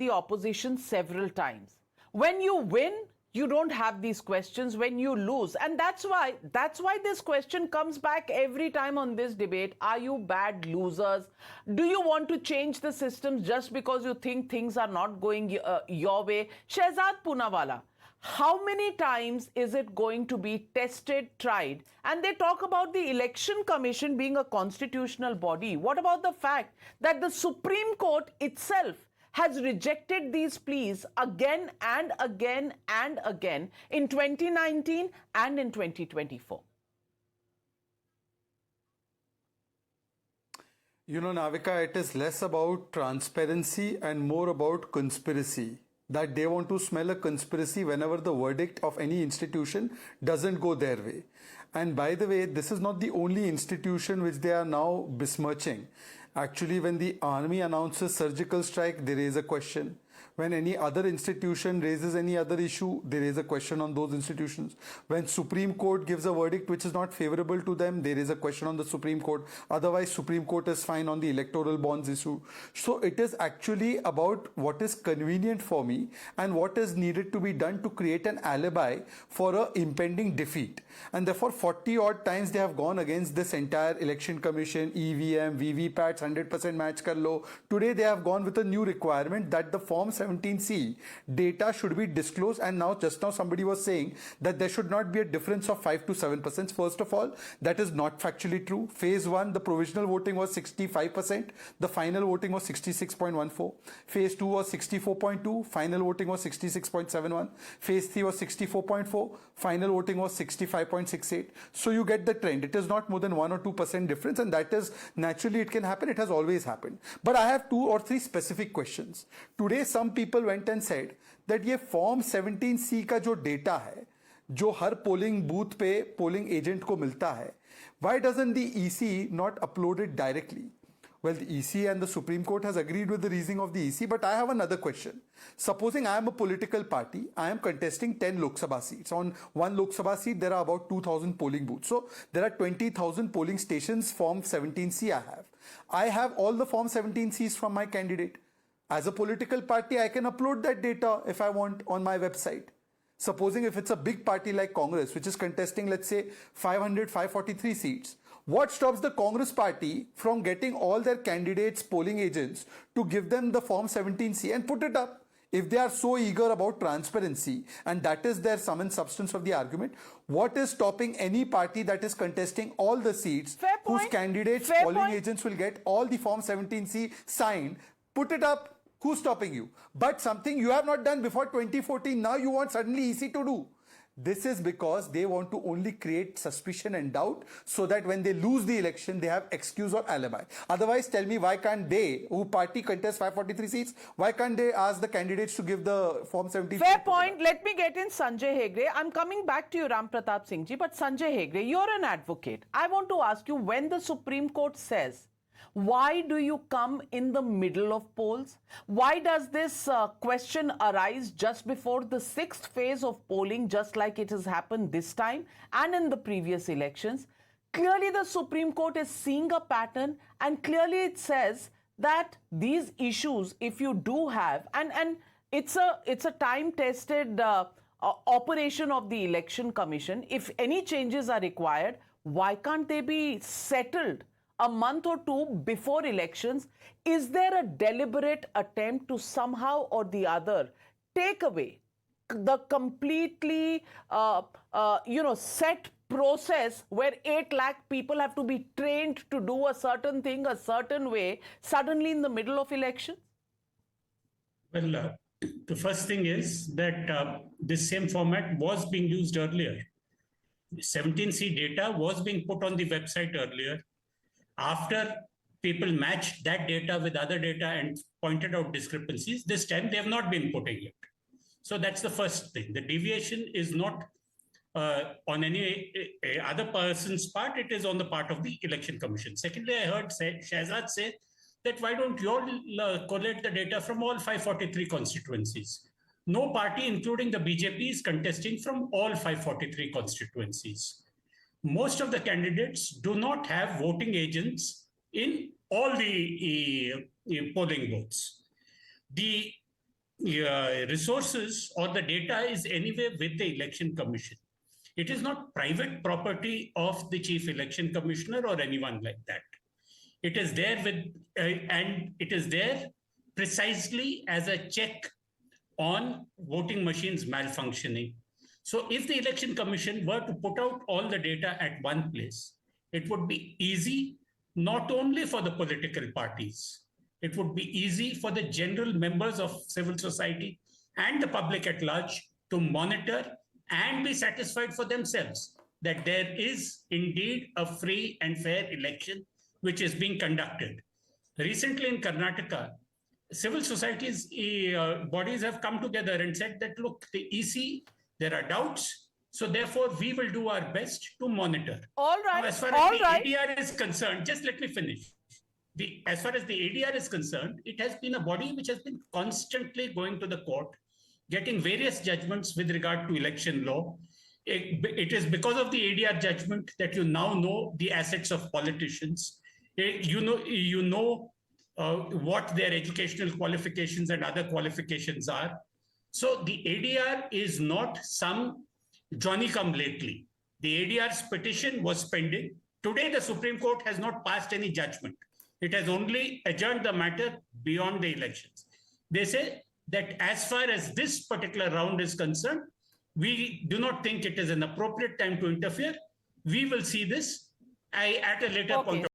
the opposition several times. When you win, you don't have these questions. When you lose, and that's why this question comes back every time on this debate: are you bad losers? Do you want to change the systems just because you think things are not going your way? Shehzad Poonawalla, how many times is it going to be tested, tried? And they talk about the Election Commission being a constitutional body. What about the fact that the Supreme Court itself has rejected these pleas again and again and again in 2019 and in 2024? You know, Navika, it is less about transparency and more about conspiracy. That they want to smell a conspiracy whenever the verdict of any institution doesn't go their way. And by the way, this is not the only institution which they are now besmirching. Actually, when the army announces surgical strike, they raise a question. When any other institution raises any other issue, they raise a question on those institutions. When Supreme Court gives a verdict which is not favorable to them, they raise a question on the Supreme Court. Otherwise, Supreme Court is fine on the electoral bonds issue. So it is actually about what is convenient for me and what is needed to be done to create an alibi for an impending defeat. And therefore, 40 odd times they have gone against this entire election commission, EVM, VVPATs, 100% match kar lo. Today they have gone with a new requirement that the Form 17C data should be disclosed, and now just now somebody was saying that there should not be a difference of 5 to 7%. First of all, that is not factually true. Phase 1, the provisional voting was 65%, the final voting was 66.14. Phase 2 was 64.2, final voting was 66.71. Phase 3 was 64.4, final voting was 65.68. So you get the trend. It is not more than 1 or 2% difference, and that is naturally it can happen. It has always happened. But I have 2 or 3 specific questions. Today some people went and said that ये Form 17C का जो data है, जो हर polling booth पे polling agent को मिलता है, why doesn't the EC not upload it directly? Well, the EC and the Supreme Court has agreed with the reasoning of the EC, but I have another question. Supposing I am a political party, I am contesting 10 Lok Sabha seats. On one Lok Sabha seat, there are about 2,000 polling booths. So there are 20,000 polling stations. Form 17C I have. I have all the Form 17Cs from my candidate. As a political party, I can upload that data if I want on my website. Supposing if it's a big party like Congress, which is contesting, let's say, 543 seats, what stops the Congress party from getting all their candidates, polling agents, to give them the Form 17C and put it up? If they are so eager about transparency, and that is their sum and substance of the argument, what is stopping any party that is contesting all the seats, whose candidates, polling agents will get all the Form 17C signed, put it up? Who's stopping you? But something you have not done before 2014, now you want suddenly EC to do. This is because they want to only create suspicion and doubt so that when they lose the election, they have excuse or alibi. Otherwise, tell me, why can't they, who party contests 543 seats, why can't they ask the candidates to give the Form 17? Fair point. Let me get in Sanjay Hegde. I'm coming back to you, Ram Pratap Singh ji, but Sanjay Hegde, you're an advocate. I want to ask you, when the Supreme Court says, why do you come in the middle of polls? Why does this question arise just before the 6th phase of polling, just like it has happened this time and in the previous elections? Clearly, the Supreme Court is seeing a pattern, and clearly it says that these issues, if you do have, and it's a time-tested operation of the Election Commission, if any changes are required, why can't they be settled a month or 2 before elections? Is there a deliberate attempt to somehow or the other take away the completely, set process where 8 lakh people have to be trained to do a certain thing a certain way suddenly in the middle of elections? Well, the first thing is that this same format was being used earlier. 17C data was being put on the website earlier. After people matched that data with other data and pointed out discrepancies, this time they have not been putting it. So that's the first thing. The deviation is not on any other person's part, it is on the part of the Election Commission. Secondly, I heard Shehzad say that why don't you all collect the data from all 543 constituencies? No party, including the BJP, is contesting from all 543 constituencies. Most of the candidates do not have voting agents in all the polling booths. The resources or the data is anyway with the Election Commission. It is not private property of the Chief Election Commissioner or anyone like that. It is there with, and it is there precisely as a check on voting machines malfunctioning. So if the Election Commission were to put out all the data at one place, it would be easy not only for the political parties, it would be easy for the general members of civil society and the public at large to monitor and be satisfied for themselves that there is indeed a free and fair election which is being conducted. Recently in Karnataka, civil societies bodies have come together and said that, look, the EC, there are doubts, so therefore we will do our best to monitor. All right. Now, as far as the ADR is concerned, just let me finish. As far as the ADR is concerned, it has been a body which has been constantly going to the court, getting various judgments with regard to election law. It is because of the ADR judgment that you now know the assets of politicians. You know what their educational qualifications and other qualifications are. So the ADR is not some Johnny come lately. The ADR's petition was pending. Today, the Supreme Court has not passed any judgment. It has only adjourned the matter beyond the elections. They say that as far as this particular round is concerned, we do not think it is an appropriate time to interfere. We will see this at a later point.